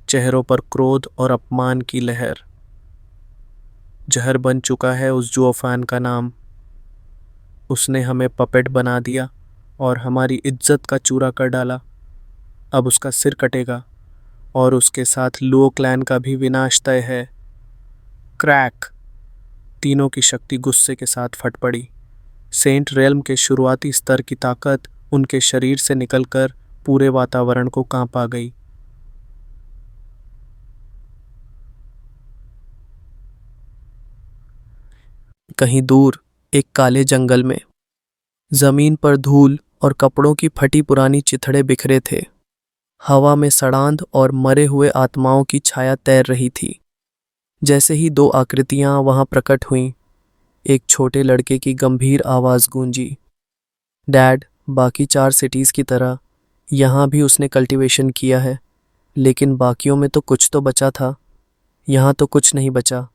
A: चेहरों पर क्रोध और अपमान की लहर। जहर बन चुका है उस जुओफान का नाम। उसने हमें पपेट बना दिया और हमारी इज्जत का चूरा कर डाला। अब उसका सिर कटेगा और उसके साथ लुओ क्लैन का भी विनाश तय है। क्रैक! तीनों की शक्ति गुस्से के साथ फट पड़ी। सेंट रेल्म के शुरुआती स्तर की ताकत उनके शरीर से निकलकर पूरे वातावरण को कांपा गई। कहीं दूर एक काले जंगल में जमीन पर धूल और कपड़ों की फटी पुरानी चिथड़े बिखरे थे। हवा में सड़ांध और मरे हुए आत्माओं की छाया तैर रही थी। जैसे ही 2 आकृतियां वहां प्रकट हुईं, एक छोटे लड़के की गंभीर आवाज गूंजी। डैड, बाकी 4 सिटीज की तरह यहाँ भी उसने कल्टीवेशन किया है, लेकिन बाकियों में तो कुछ तो बचा था, यहाँ तो कुछ नहीं बचा।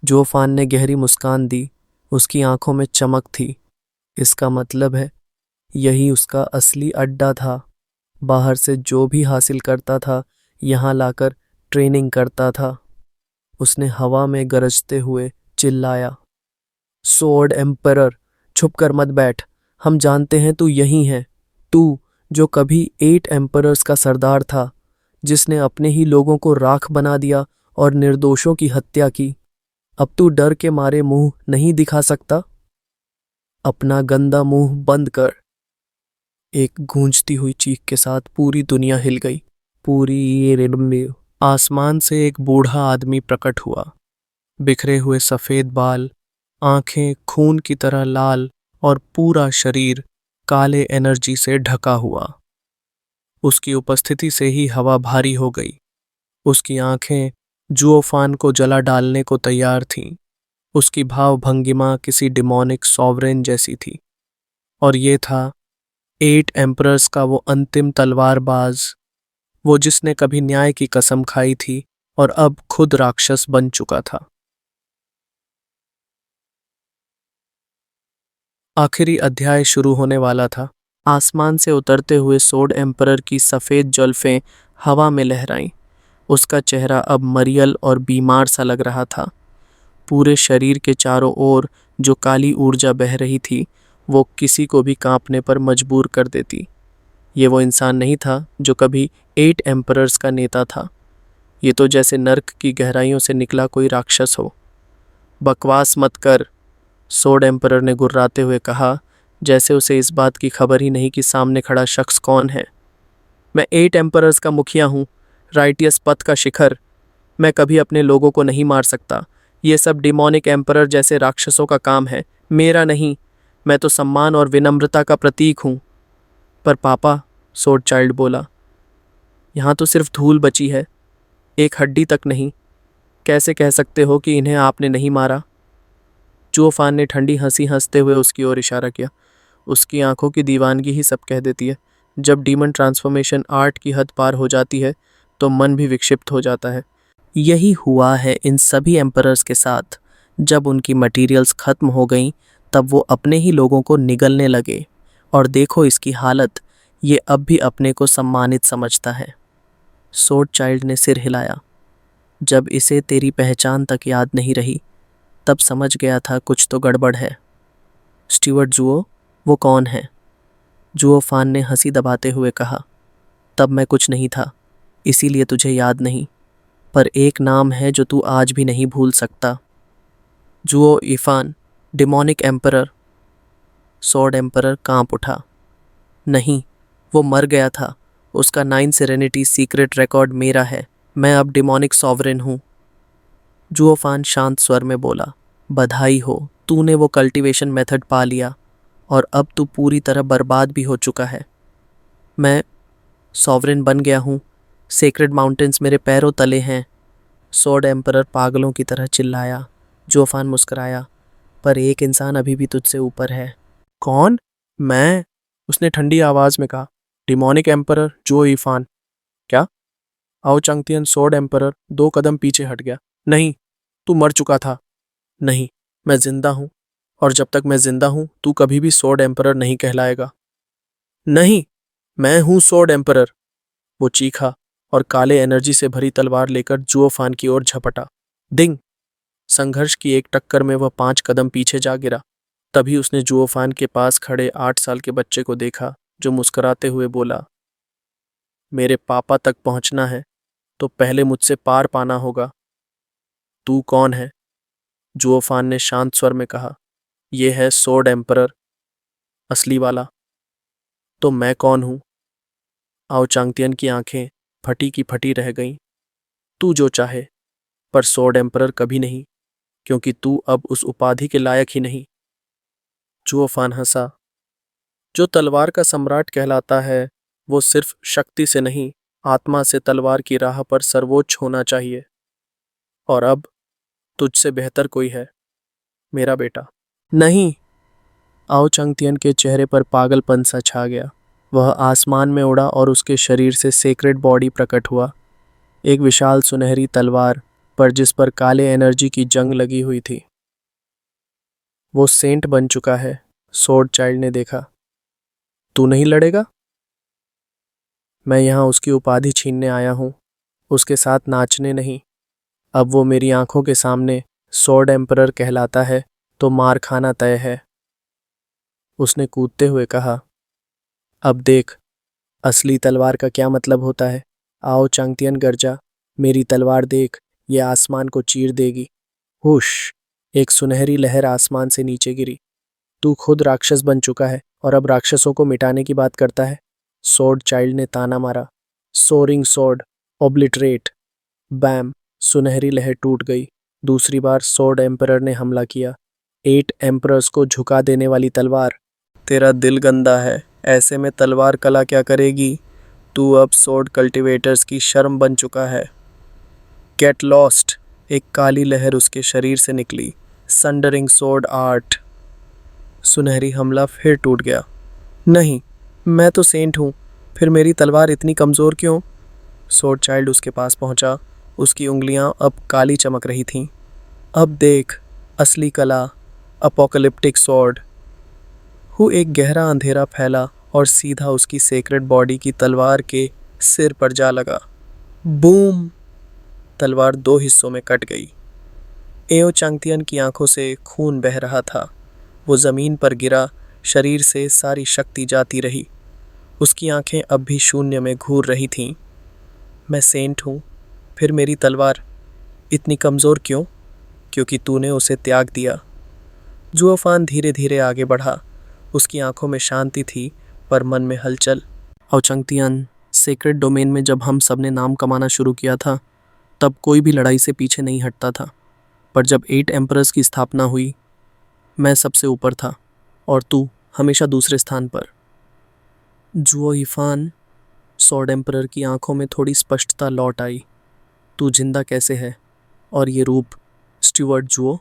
A: जोफान ने गहरी मुस्कान दी, उसकी आंखों में चमक थी। इसका मतलब है यही उसका असली अड्डा था। बाहर से जो भी हासिल करता था, यहाँ लाकर ट्रेनिंग करता था। उसने हवा में गरजते हुए चिल्लाया, सोर्ड एम्परर, छुप कर मत बैठ। हम जानते हैं तू यही है। तू जो कभी 8 एम्परर्स का सरदार था, जिसने अपने ही लोगों को राख बना दिया और निर्दोषों की हत्या की। अब तू डर के मारे मुंह नहीं दिखा सकता। अपना गंदा मुंह बंद कर। एक गूंजती हुई चीख के साथ पूरी दुनिया हिल गई। पूरी रेडम्बे आसमान से एक बूढ़ा आदमी प्रकट हुआ। बिखरे हुए सफेद बाल, आंखें खून की तरह लाल और पूरा शरीर काले एनर्जी से ढका हुआ। उसकी उपस्थिति से ही हवा भारी हो गई। उसकी आंखें जुओफान को जला डालने को तैयार थीं। उसकी भाव भंगिमा किसी डिमोनिक सॉवरेन जैसी थी। और ये था 8 एम्परर्स का वो अंतिम तलवारबाज, वो जिसने कभी न्याय की कसम खाई थी और अब खुद राक्षस बन चुका था। आखिरी अध्याय शुरू होने वाला था। आसमान से उतरते हुए सोर्ड एम्परर की सफ़ेद जुल्फें हवा में लहराईं। उसका चेहरा अब मरियल और बीमार सा लग रहा था। पूरे शरीर के चारों ओर जो काली ऊर्जा बह रही थी, वो किसी को भी कांपने पर मजबूर कर देती। ये वो इंसान नहीं था जो कभी 8 एम्परर्स का नेता था। ये तो जैसे नर्क की गहराइयों से निकला कोई राक्षस हो। बकवास मत कर, सोर्ड एम्परर ने गुर्राते हुए कहा, जैसे उसे इस बात की खबर ही नहीं कि सामने खड़ा शख्स कौन है। मैं 8 एम्परर्स का मुखिया हूँ, राइटियस पथ का शिखर। मैं कभी अपने लोगों को नहीं मार सकता। ये सब डिमोनिक एम्परर जैसे राक्षसों का काम है, मेरा नहीं। मैं तो सम्मान और विनम्रता का प्रतीक हूँ। पर पापा, सोर्ड चाइल्ड बोला, यहाँ तो सिर्फ धूल बची है, एक हड्डी तक नहीं। कैसे कह सकते हो कि इन्हें आपने नहीं मारा? जुओफान ने ठंडी हंसी हंसते हुए उसकी ओर इशारा किया। उसकी आंखों की दीवानगी ही सब कह देती है। जब डीमन ट्रांसफॉर्मेशन आर्ट की हद पार हो जाती है तो मन भी विक्षिप्त हो जाता है। यही हुआ है इन सभी एम्परर्स के साथ। जब उनकी मटेरियल्स खत्म हो गईं, तब वो अपने ही लोगों को निगलने लगे। और देखो इसकी हालत, ये अब भी अपने को सम्मानित समझता है। सोर्ड चाइल्ड ने सिर हिलाया। जब इसे तेरी पहचान तक याद नहीं रही, तब समझ गया था कुछ तो गड़बड़ है। स्टीवर्ट जुओ, वो कौन है? जुओफान ने हंसी दबाते हुए कहा, तब मैं कुछ नहीं था, इसीलिए तुझे याद नहीं। पर एक नाम है जो तू आज भी नहीं भूल सकता। जुओ Irfan, demonic emperor. Sword emperor कांप उठा। नहीं, वो मर गया था। उसका 9 सेरेनिटी सीक्रेट रिकॉर्ड मेरा है। मैं अब डिमोनिक सॉवरेन हूँ। जुओफान शांत स्वर में बोला, बधाई हो, तूने वो कल्टीवेशन मेथड पा लिया और अब तू पूरी तरह बर्बाद भी हो चुका है। मैं सॉवरेन बन गया हूँ। सेक्रेड माउंटेन्स मेरे पैरों तले हैं। सोर्ड एम्परर पागलों की तरह चिल्लाया। जुओफान मुस्कुराया, पर एक इंसान अभी भी तुझसे ऊपर है। कौन? मैं? उसने ठंडी आवाज में कहा। डिमोनिक एम्परर जो इफान। क्या? आओ चंगतियन सोर्ड एम्परर 2 कदम पीछे हट गया। नहीं, तू मर चुका था। नहीं, मैं जिंदा हूं, और जब तक मैं जिंदा हूं तू कभी भी सोर्ड एम्परर नहीं कहलाएगा। नहीं, मैं हूं सोर्ड एम्परर, वो चीखा और काले एनर्जी से भरी तलवार लेकर जुओफान की ओर झपटा। डिंग! संघर्ष की एक टक्कर में वह 5 कदम पीछे जा गिरा। तभी उसने जुओफान के पास खड़े 8 साल के बच्चे को देखा, जो मुस्कुराते हुए बोला, मेरे पापा तक पहुंचना है तो पहले मुझसे पार पाना होगा। तू कौन है? जुओफान ने शांत स्वर में कहा, यह है सोर्ड एम्परर, असली वाला। तो मैं कौन हूं? आओ चांगतियन की आंखें फटी की फटी रह गईं। तू जो चाहे, पर सोर्ड एम्परर कभी नहीं, क्योंकि तू अब उस उपाधि के लायक ही नहीं। जुओफान हंसा। जो तलवार का सम्राट कहलाता है, वो सिर्फ शक्ति से नहीं, आत्मा से तलवार की राह पर सर्वोच्च होना चाहिए। और अब तुझसे बेहतर कोई है, मेरा बेटा। नहीं! आओ चंगतियन के चेहरे पर पागलपन सा छा गया। वह आसमान में उड़ा और उसके शरीर से सेक्रेड बॉडी प्रकट हुआ, एक विशाल सुनहरी तलवार पर जिस पर काले एनर्जी की जंग लगी हुई थी। वो सेंट बन चुका है, सोर्ड चाइल्ड ने देखा। तू नहीं लड़ेगा? मैं यहाँ उसकी उपाधि छीनने आया हूँ, उसके साथ नाचने नहीं। अब वो मेरी आंखों के सामने स्वॉर्ड एम्परर कहलाता है तो मार खाना तय है। उसने कूदते हुए कहा, अब देख असली तलवार का क्या मतलब होता है। आओ चांगतियन गरजा, मेरी तलवार देख, ये आसमान को चीर देगी। हुश! एक सुनहरी लहर आसमान से नीचे गिरी। तू खुद राक्षस बन चुका है और अब राक्षसों को मिटाने की बात करता है। स्वॉर्ड चाइल्ड ने ताना मारा। Soaring sword, obliterate. बैम! सुनहरी लहर टूट गई। दूसरी बार स्वॉर्ड एम्परर ने हमला किया। 8 एम्परर्स को झुका देने वाली तलवार। तेरा दिल गंदा है, ऐसे में तलवार कला क्या करेगी? तू अब स्वॉर्ड कल्टीवेटर्स की शर्म बन चुका है। Get lost! एक काली लहर उसके शरीर से निकली। संडरिंग स्वॉर्ड आर्ट। सुनहरी हमला फिर टूट गया। नहीं, मैं तो सेंट हूँ, फिर मेरी तलवार इतनी कमज़ोर क्यों? स्वॉर्ड चाइल्ड उसके पास पहुंचा। उसकी उंगलियां अब काली चमक रही थीं। अब देख असली कला, अपोकलिप्टिक स्वॉर्ड। एक गहरा अंधेरा फैला और सीधा उसकी सेक्रेड बॉडी की तलवार के सिर पर जा लगा। बूम! तलवार 2 हिस्सों में कट गई। एओ चांगतियन की आंखों से खून बह रहा था। वो जमीन पर गिरा, शरीर से सारी शक्ति जाती रही। उसकी आंखें अब भी शून्य में घूर रही थीं। मैं सेंट हूँ, फिर मेरी तलवार इतनी कमज़ोर क्यों? क्योंकि तूने उसे त्याग दिया। जुओफान धीरे धीरे आगे बढ़ा। उसकी आंखों में शांति थी पर मन में हलचल। औचंगतियन, सेक्रेड डोमेन में जब हम सब ने नाम कमाना शुरू किया था तब कोई भी लड़ाई से पीछे नहीं हटता था, पर जब 8 एम्परर्स की स्थापना हुई मैं सबसे ऊपर था और तू हमेशा दूसरे स्थान पर। जुओ इफान, स्वॉर्ड एम्परर की आंखों में थोड़ी स्पष्टता लौट आई। तू जिंदा कैसे है? और ये रूप, स्टीवर्ट जुओ?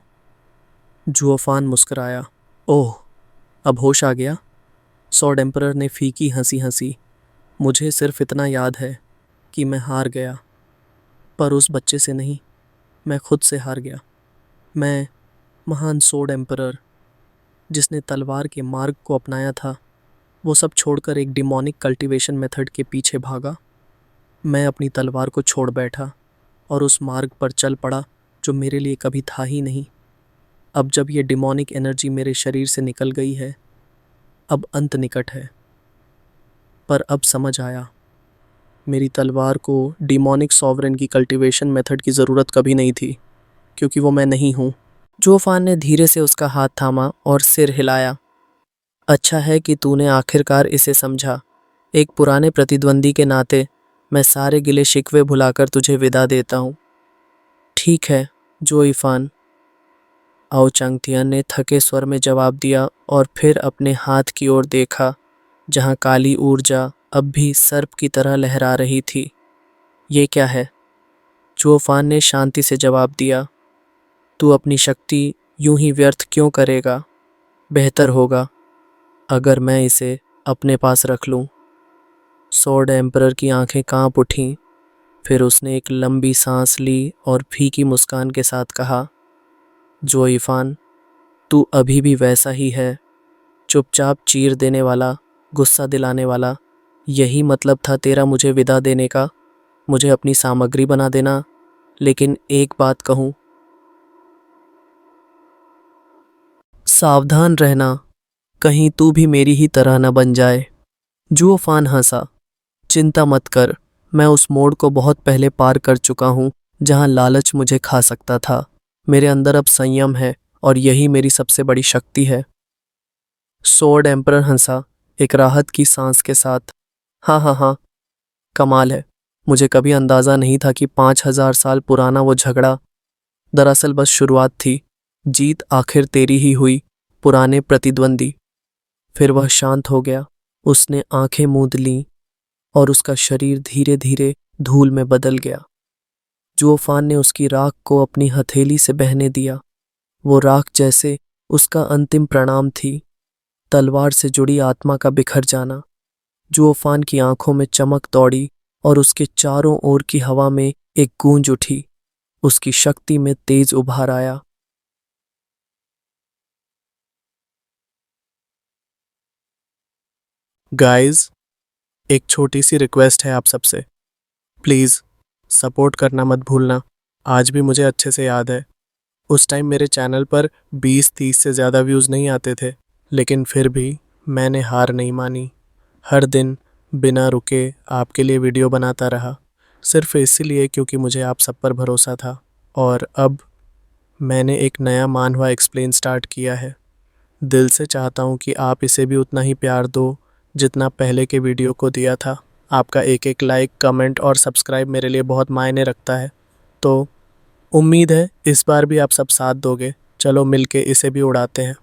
A: जुओफान मुस्कुराया। ओह, अब होश आ गया? स्वॉर्ड एम्परर ने फीकी हंसी हंसी। मुझे सिर्फ इतना याद है कि मैं हार गया, पर उस बच्चे से नहीं, मैं खुद से हार गया। मैं, महान स्वॉर्ड एम्परर, जिसने तलवार के मार्ग को अपनाया था, वो सब छोड़कर एक डिमोनिक कल्टीवेशन मेथड के पीछे भागा। मैं अपनी तलवार को छोड़ बैठा और उस मार्ग पर चल पड़ा जो मेरे लिए कभी था ही नहीं। अब जब ये डिमोनिक एनर्जी मेरे शरीर से निकल गई है, अब अंत निकट है। पर अब समझ आया, मेरी तलवार को डिमोनिक सॉवरेन की कल्टीवेशन मेथड की ज़रूरत कभी नहीं थी, क्योंकि वो मैं नहीं हूँ। जोफान ने धीरे से उसका हाथ थामा और सिर हिलाया। अच्छा है कि तूने आखिरकार इसे समझा। एक पुराने प्रतिद्वंदी के नाते मैं सारे गिले शिकवे भुलाकर तुझे विदा देता हूँ। ठीक है जो इफान, आओ चांगतियन ने थके स्वर में जवाब दिया और फिर अपने हाथ की ओर देखा जहाँ काली ऊर्जा अब भी सर्प की तरह लहरा रही थी। ये क्या है? चूफान ने शांति से जवाब दिया, तू अपनी शक्ति यूं ही व्यर्थ क्यों करेगा? बेहतर होगा अगर मैं इसे अपने पास रख लूं। स्वॉर्ड एम्परर की आंखें कांप उठीं। फिर उसने एक लंबी सांस ली और फीकी मुस्कान के साथ कहा, जो इफान, तू अभी भी वैसा ही है, चुपचाप चीर देने वाला, गुस्सा दिलाने वाला। यही मतलब था तेरा मुझे विदा देने का, मुझे अपनी सामग्री बना देना। लेकिन एक बात कहूँ, सावधान रहना, कहीं तू भी मेरी ही तरह न बन जाए। जुओफान हंसा। चिंता मत कर, मैं उस मोड़ को बहुत पहले पार कर चुका हूँ जहाँ लालच मुझे खा सकता था। मेरे अंदर अब संयम है और यही मेरी सबसे बड़ी शक्ति है। स्वॉर्ड एम्परर हंसा, एक राहत की सांस के साथ। हाँ हाँ हाँ, कमाल है। मुझे कभी अंदाज़ा नहीं था कि 5000 साल पुराना वो झगड़ा दरअसल बस शुरुआत थी। जीत आखिर तेरी ही हुई, पुराने प्रतिद्वंदी। फिर वह शांत हो गया। उसने आंखें मूंद लीं और उसका शरीर धीरे धीरे धूल में बदल गया। जुओफान ने उसकी राख को अपनी हथेली से बहने दिया। वो राख जैसे उसका अंतिम प्रणाम थी, तलवार से जुड़ी आत्मा का बिखर जाना। जुओफान की आंखों में चमक दौड़ी और उसके चारों ओर की हवा में एक गूंज उठी। उसकी शक्ति में तेज उभार आया। गाइस, एक छोटी सी रिक्वेस्ट है आप सबसे, प्लीज़ सपोर्ट करना मत भूलना। आज भी मुझे अच्छे से याद है, उस टाइम मेरे चैनल पर 20-30 से ज़्यादा व्यूज़ नहीं आते थे, लेकिन फिर भी मैंने हार नहीं मानी। हर दिन बिना रुके आपके लिए वीडियो बनाता रहा, सिर्फ इसीलिए क्योंकि मुझे आप सब पर भरोसा था। और अब मैंने एक नया मानवा एक्सप्लेन स्टार्ट किया है। दिल से चाहता हूँ कि आप इसे भी उतना ही प्यार दो जितना पहले के वीडियो को दिया था। आपका एक एक लाइक, कमेंट और सब्सक्राइब मेरे लिए बहुत मायने रखता है। तो उम्मीद है इस बार भी आप सब साथ दोगे। चलो मिलके इसे भी उड़ाते हैं।